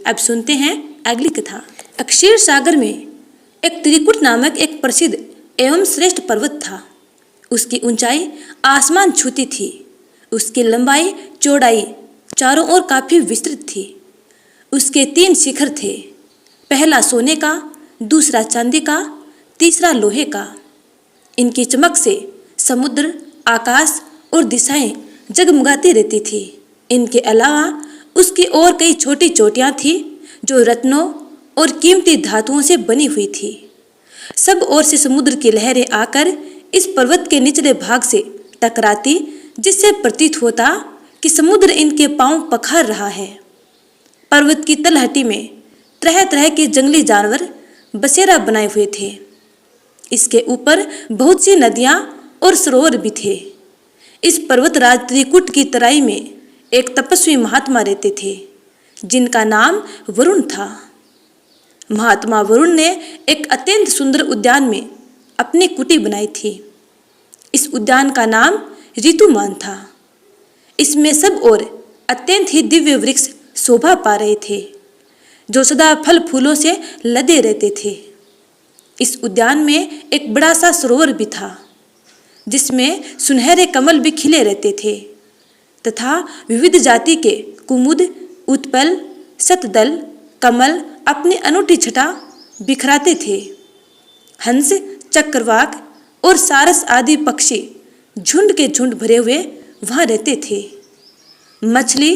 अब सुनते हैं अगली कथा। क्षीर सागर में एक त्रिकुट नामक एक प्रसिद्ध एवं श्रेष्ठ पर्वत था। उसकी ऊंचाई आसमान छूती थी। उसकी लंबाई चौड़ाई चारों ओर काफी विस्तृत थी। उसके 3 शिखर थे, पहला सोने का, दूसरा चांदी का, तीसरा लोहे का। इनकी चमक से समुद्र, आकाश और दिशाएं जगमगाती रहती थी। इनके अलावा उसकी और कई छोटी चोटियां थी जो रत्नों और कीमती धातुओं से बनी हुई थी। सब ओर से समुद्र की लहरें आकर इस पर्वत के निचले भाग से टकराती, जिससे प्रतीत होता कि समुद्र इनके पांव पखार रहा है। पर्वत की तलहटी में तरह तरह के जंगली जानवर बसेरा बनाए हुए थे। इसके ऊपर बहुत सी नदियां और सरोवर भी थे। इस पर्वतराज त्रिकुट की तराई में एक तपस्वी महात्मा रहते थे जिनका नाम वरुण था। महात्मा वरुण ने एक अत्यंत सुंदर उद्यान में अपनी कुटी बनाई थी। इस उद्यान का नाम ऋतुमान था। इसमें सब ओर अत्यंत ही दिव्य वृक्ष शोभा पा रहे थे जो सदा फल फूलों से लदे रहते थे। इस उद्यान में एक बड़ा सा सरोवर भी था जिसमें सुनहरे कमल भी खिले रहते थे तथा विविध जाति के कुमुद, उत्पल, शतदल, कमल अपनी अनूठी छटा बिखराते थे। हंस, चक्रवाक और सारस आदि पक्षी झुंड के झुंड भरे हुए वहां रहते थे। मछली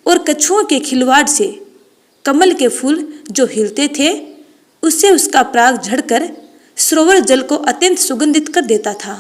और कछुओं के खिलवाड़ से कमल के फूल जो हिलते थे उससे उसका पराग झड़कर सरोवर जल को अत्यंत सुगंधित कर देता था।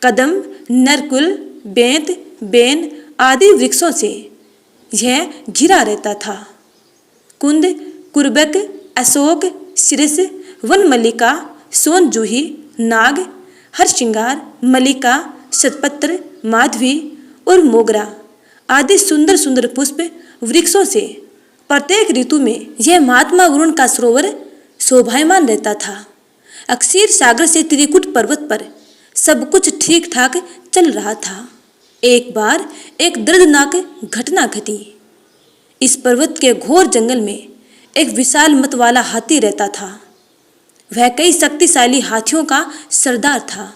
कदम, नरकुल, बेंत, बेन आदि वृक्षों से यह घिरा रहता था। कुंद, कुर्बक, अशोक, शिरस, वनमल्लिका, सोनजूही, नाग, हरश्रृंगार, मल्लिका, शतपत्र, माधवी और मोगरा आदि सुंदर सुंदर पुष्प वृक्षों से प्रत्येक ऋतु में यह महात्मा वरुण का सरोवर शोभायमान रहता था। क्षीर सागर से त्रिकुट पर्वत पर सब कुछ ठीक ठाक चल रहा था। एक बार एक दर्दनाक घटना घटी। इस पर्वत के घोर जंगल में एक विशाल मत वाला हाथी रहता था। वह कई शक्तिशाली हाथियों का सरदार था।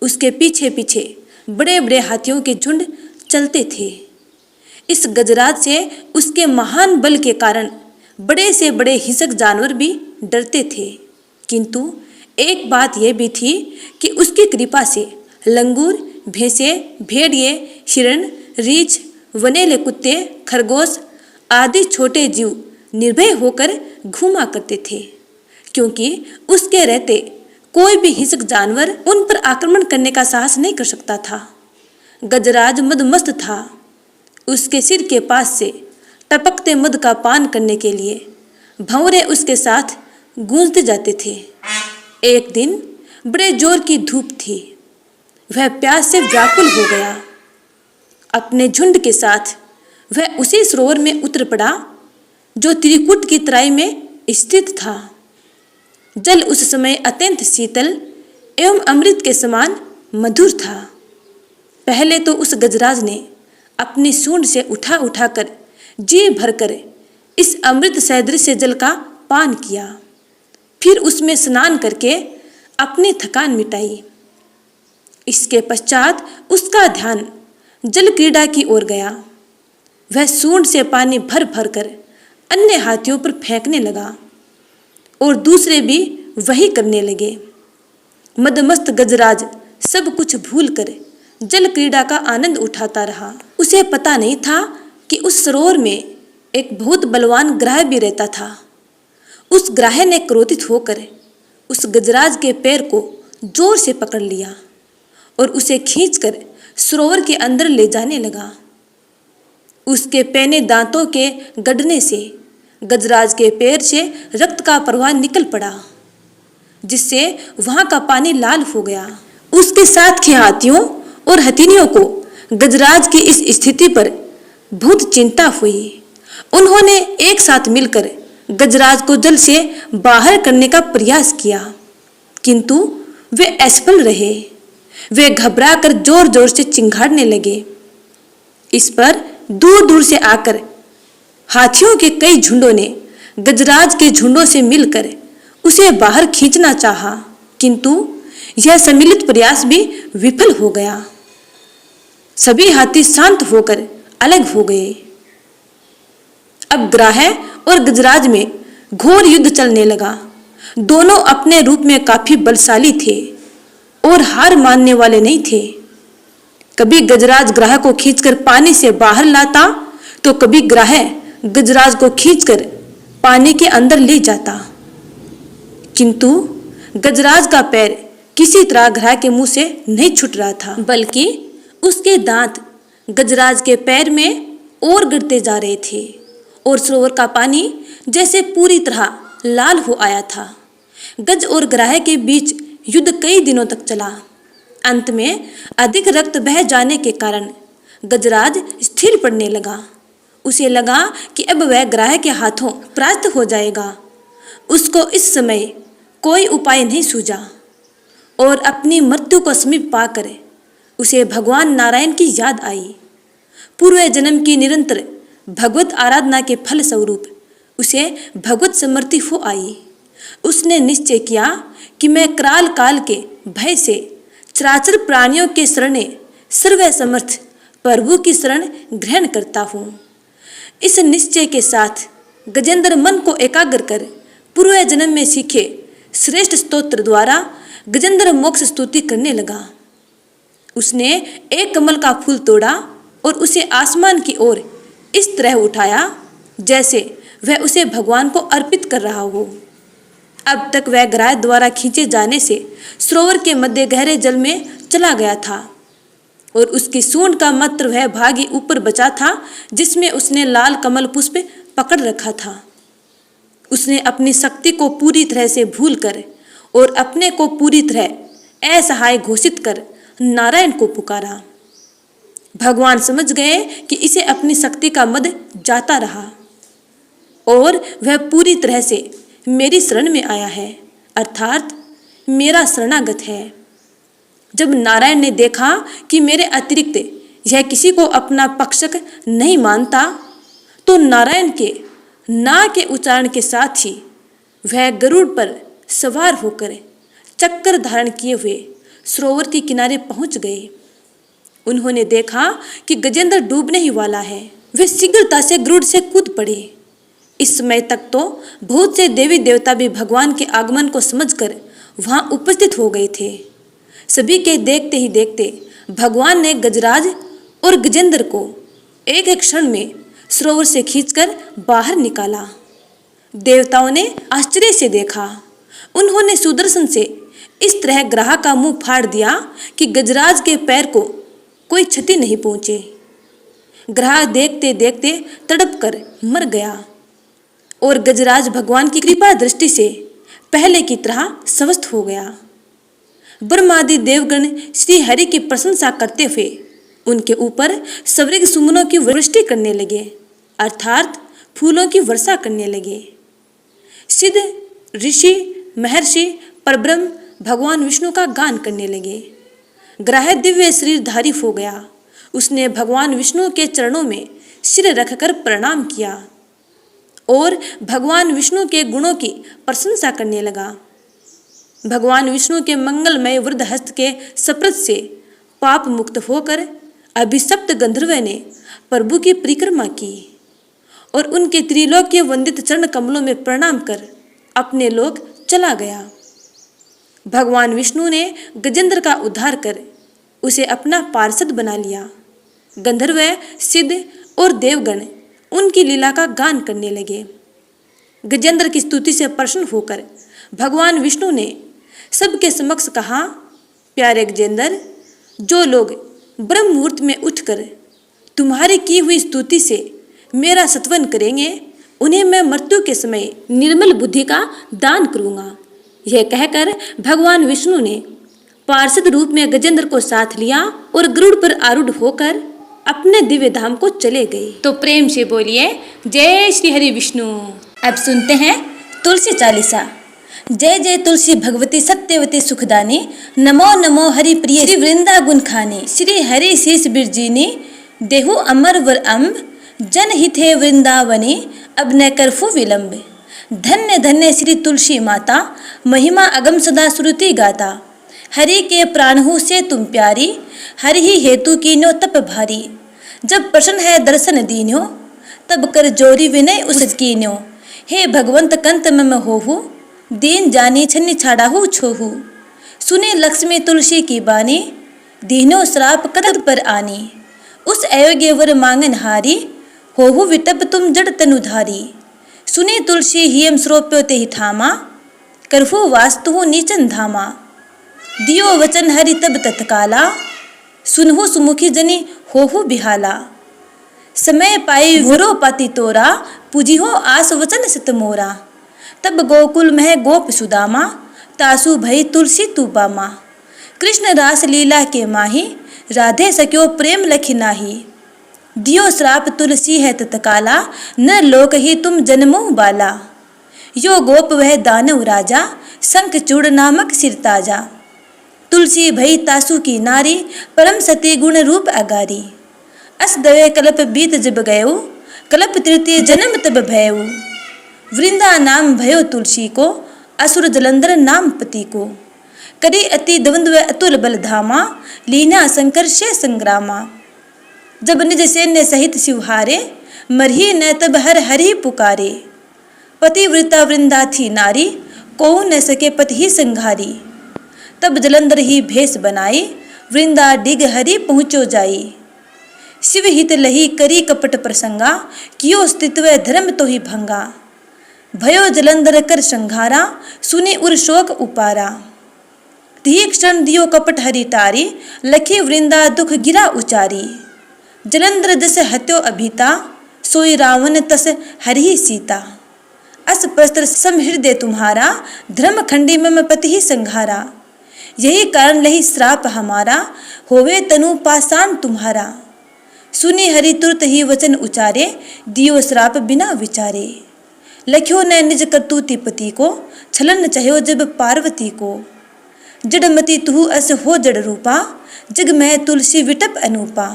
उसके पीछे पीछे बड़े बड़े हाथियों के झुंड चलते थे। इस गजराज से उसके महान बल के कारण बड़े से बड़े हिंसक जानवर भी डरते थे। किंतु एक बात यह भी थी कि उसकी कृपा से लंगूर, भैंसे, भेड़िए, हिरण, रीछ, वनेले कुत्ते, खरगोश आदि छोटे जीव निर्भय होकर घूमा करते थे, क्योंकि उसके रहते कोई भी हिंसक जानवर उन पर आक्रमण करने का साहस नहीं कर सकता था। गजराज मदमस्त था। उसके सिर के पास से टपकते मद का पान करने के लिए भंवरे उसके साथ गूंजते जाते थे। एक दिन बड़े जोर की धूप थी। वह प्यास से व्याकुल हो गया। अपने झुंड के साथ वह उसी सरोवर में उतर पड़ा जो त्रिकुट की तराई में स्थित था। जल उस समय अत्यंत शीतल एवं अमृत के समान मधुर था। पहले तो उस गजराज ने अपनी सूंड से उठा उठाकर जी भरकर इस अमृत सदृश जल का पान किया। फिर उसमें स्नान करके अपनी थकान मिटाई। इसके पश्चात उसका ध्यान जल क्रीड़ा की ओर गया। वह सूंड से पानी भर भर कर अन्य हाथियों पर फेंकने लगा और दूसरे भी वही करने लगे। मदमस्त गजराज सब कुछ भूलकर जल क्रीड़ा का आनंद उठाता रहा। उसे पता नहीं था कि उस सरोवर में एक बहुत बलवान ग्राह भी रहता था। उस ग्राह ने क्रोधित होकर उस गजराज के पैर को जोर से पकड़ लिया और उसे खींचकर सरोवर के अंदर ले जाने लगा। उसके पैने दांतों के गड़ने से गजराज के पैर से रक्त का प्रवाह निकल पड़ा, जिससे वहां का पानी लाल हो गया। उसके साथ के हाथियों और हथिनियों को गजराज की इस स्थिति पर बहुत चिंता हुई। उन्होंने एक साथ मिलकर गजराज को जल से बाहर करने का प्रयास किया, किंतु वे असफल रहे। वे घबराकर जोर जोर से चिंघाड़ने लगे। इस पर दूर दूर से आकर हाथियों के कई झुंडों ने गजराज के झुंडों से मिलकर उसे बाहर खींचना चाहा, किंतु यह सम्मिलित प्रयास भी विफल हो गया। सभी हाथी शांत होकर अलग हो गए। अब ग्राह और गजराज में घोर युद्ध चलने लगा। दोनों अपने रूप में काफी बलशाली थे और हार मानने वाले नहीं थे। कभी गजराज ग्राह को खींचकर पानी से बाहर लाता, तो कभी ग्राह गजराज को खींचकर पानी के अंदर ले जाता, किंतु गजराज का पैर किसी तरह ग्राह के मुंह से नहीं छूट रहा था, बल्कि उसके दांत गजराज के पैर में और गिरते जा रहे थे और सरोवर का पानी जैसे पूरी तरह लाल हो आया था। गज और ग्राह के बीच युद्ध कई दिनों तक चला। अंत में अधिक रक्त बह जाने के कारण गजराज स्थिर पड़ने लगा। उसे लगा कि अब वह ग्राह के हाथों परास्त हो जाएगा। उसको इस समय कोई उपाय नहीं सूझा और अपनी मृत्यु को समीप पाकर उसे भगवान नारायण की याद आई। पूर्व जन्म की निरंतर भगवत आराधना के फल स्वरूप उसे भगवत समृद्धि हो आई। उसने निश्चय किया कि मैं कराल काल के भय से चराचर प्राणियों के शरणे सर्व समर्थ प्रभु की शरण ग्रहण करता हूँ। इस निश्चय के साथ गजेंद्र मन को एकाग्र कर पूर्व जन्म में सीखे श्रेष्ठ स्तोत्र द्वारा गजेंद्र मोक्ष स्तुति करने लगा। उसने एक कमल का फूल तोड़ा और उसे आसमान की ओर इस तरह उठाया जैसे वह उसे भगवान को अर्पित कर रहा हो। अब तक वह ग्राह द्वारा खींचे जाने से सरोवर के मध्य गहरे जल में चला गया था और उसकी सूंड का मात्र वह भाग ही ऊपर बचा था जिसमें उसने लाल कमल पुष्प पकड़ रखा था। उसने अपनी शक्ति को पूरी तरह से भूलकर और अपने को पूरी तरह असहाय घोषित कर नारायण को पुकारा। भगवान समझ गए कि इसे अपनी शक्ति का मद जाता रहा और वह पूरी तरह से मेरी शरण में आया है, अर्थात मेरा शरणागत है। जब नारायण ने देखा कि मेरे अतिरिक्त यह किसी को अपना पक्षक नहीं मानता, तो नारायण के ना के उच्चारण के साथ ही वह गरुड़ पर सवार होकर चक्कर धारण किए हुए सरोवर के किनारे पहुंच गए। उन्होंने देखा कि गजेंद्र डूबने ही वाला है। वे शीघ्रता से गरुड़ से कूद पड़े। इस समय तक तो बहुत से देवी देवता भी भगवान के आगमन को समझकर वहां उपस्थित हो गए थे। सभी के देखते ही देखते भगवान ने गजराज और गजेंद्र को एक एक क्षण में सरोवर से खींचकर बाहर निकाला। देवताओं ने आश्चर्य से देखा। उन्होंने सुदर्शन से इस तरह ग्राह का मुंह फाड़ दिया कि गजराज के पैर को कोई क्षति नहीं पहुंचे। ग्राह देखते देखते तड़प कर मर गया और गजराज भगवान की कृपा दृष्टि से पहले की तरह स्वस्थ हो गया। ब्रह्मादि देवगण श्री हरि की प्रशंसा करते हुए उनके ऊपर स्वर्ग सुमनों की वृष्टि करने लगे, अर्थात फूलों की वर्षा करने लगे। सिद्ध ऋषि महर्षि परब्रह्म भगवान विष्णु का गान करने लगे। ग्राह दिव्य शरीरधारी हो गया। उसने भगवान विष्णु के चरणों में सिर रखकर प्रणाम किया और भगवान विष्णु के गुणों की प्रशंसा करने लगा। भगवान विष्णु के मंगलमय वृद्ध हस्त के स्पर्श से पाप मुक्त होकर अभिशप्त गंधर्व ने प्रभु की परिक्रमा की और उनके त्रिलोकीय वंदित चरण कमलों में प्रणाम कर अपने लोक चला गया। भगवान विष्णु ने गजेंद्र का उद्धार कर उसे अपना पार्षद बना लिया। गंधर्व, सिद्ध और देवगण उनकी लीला का गान करने लगे। गजेंद्र की स्तुति से प्रसन्न होकर भगवान विष्णु ने सबके समक्ष कहा, प्यारे गजेंद्र, जो लोग ब्रह्म मुहूर्त में उठकर तुम्हारी की हुई स्तुति से मेरा सत्वन करेंगे, उन्हें मैं मृत्यु के समय निर्मल बुद्धि का दान करूंगा। यह कहकर भगवान विष्णु ने पार्षद रूप में गजेंद्र को साथ लिया और गरुड़ पर आरूढ़ होकर अपने दिव्य धाम को चले गए। तो प्रेम से बोलिए जय श्री हरि विष्णु। अब सुनते हैं तुलसी चालीसा। जय जय तुलसी भगवती सत्यवती सुखदानी, नमो नमो हरि प्रिय श्री वृंदा गुण खानी, श्री हरि शीस बिरजीनी, देहु अमर वर अम्ब, जनहित है वृंदावनी अब न करफु विलंब। धन्य धन्य श्री तुलसी माता महिमा अगम सदा श्रुति गाता। हरि के प्राणहु से तुम प्यारी हरि ही हेतु कीन्यो तप भारी। जब प्रसन्न है दर्शन दीन्यो तब कर जोरी विनय उस कीन्यो। हे भगवंत कंत मम होहु दीन जानी छन्नी छाड़ाहु छोहु। सुने लक्ष्मी तुलसी की बानी दीनो श्राप कदर पर आनी। उस अयोग्य वर मांगन हारी होहु विटप तुम जड़ तनुधारी। सुने तुलसी हियम श्रोप्यो ते ही ठामा करहु वास्तु नीचन धामा। दियो वचन हरि तब तत्काला सुनहु सुमुखी जनी होहु बिहाला। समय पाई वरो पाति तोरा पूजिहो आस वचन सित मोरा। तब गोकुल मह गोप सुदामा तासु भई तुलसी तू पामा। कृष्ण रास लीला के माही राधे सक्यो प्रेम लखि नाही। दियो श्राप तुलसी है तत्काला न लोक ही तुम जन्मो बाला। यो गोप वह दानव राजा शंख चूड़ नामक सिरताजा। तुलसी भई तासु की नारी परम सती गुण रूप अगारी। अस दवे कल्प बीत जब गयो कल्प तृतीय जन्म तब भयउ। वृंदा नाम भयो तुलसी को असुर जलंधर नाम पति को। करी अति द्वंद्व अतुल बल धामा लीना शंकर से संग्रामा। जब निज सैन्य सहित शिवहारे मरही न तब हर हरि पुकारे। पतिव्रता वृंदा थी नारी को न सके पति ही संघारी। तब जलंधर ही भेष बनाई वृंदा डिग हरि पहुँचो जाई। शिव हित लही करी कपट प्रसंगा कियो स्थित्व धर्म तो ही भंगा। भयो जलंधर कर संघारा सुने उर शोक उपारा। धी क्षण दियो कपट हरि तारी लखी वृंदा दुख गिरा उचारी। जलंधर जस हत्यो अभिता सोई रावण तस हरि सीता। अस प्रस्त्र सम हृदय तुम्हारा धर्म खंडी मम पति ही संघारा। यही कारण लही श्राप हमारा होवे तनु पासान तुम्हारा। सुनी हरि तुरत ही वचन उचारे दियो श्राप बिना विचारे। लख्यो न निज करतूति पति को छलन चह्यो जब पार्वती को। जड़मती तुहु अस हो जड़ रूपा जग में तुलसी विटप अनूपा।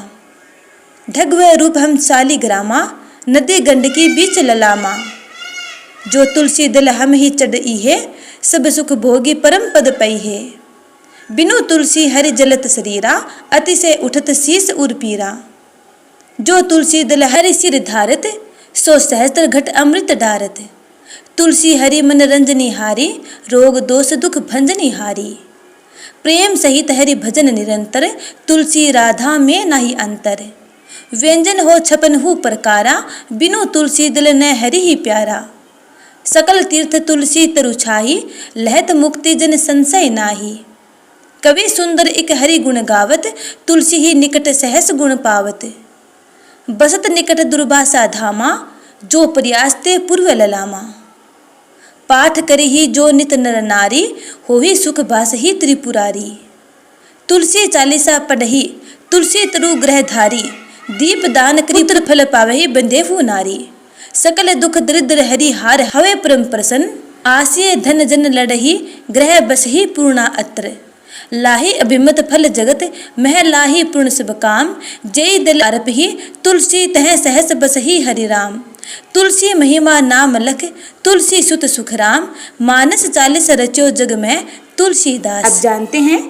ढगव रूप हम साली ग्रामा नदी गंडकी बीच ललामा। जो तुलसी दल हम ही चढ़ई है सब सुख भोगी परम पद पई है। बिनु तुलसी हरि जलत शरीरा अति से उठत शीस उर पीरा। जो तुलसी दल हरि सिर धारत सो सहस्त्र घट अमृत डारत। तुलसी हरि मन रंजनी हारी रोग दोष दुख भंजनी हारी। प्रेम सहित हरि भजन निरंतर तुलसी राधा में नाही अंतर। व्यंजन हो छपन हु प्रकारा बिनु तुलसी दल न हरि ही प्यारा। सकल तीर्थ तुलसी तरु छाही लहत मुक्ति जन संशय नाही। कवि सुंदर एक हरि गुण गावत तुलसी ही निकट सहस गुण पावत। बसत निकट दुर्वासा धामा जो प्रयासते पूर्व ललामा। पाठ करी ही जो नित नर नारी हो ही सुख बास ही त्रिपुरारी। तुलसी चालीसा पढ़ही तुलसी तरु ग्रह धारी दीप दान करी पुत्र फल पावही बंदेहु नारी। सकल दुख दरिद्र हरि हार हवे परम प्रसन्न आसिय धन जन लड़ही ग्रह बस ही पूर्णा अत्र। लाही अभिमत फल जगत मह लाही पूर्ण सब काम जय दल अरप ही तुलसी तह सहस बस ही हरि राम। तुलसी महिमा नाम लख तुलसी सुत सुख राम मानस 40 रचो जग में तुलसीदास। आप जानते हैं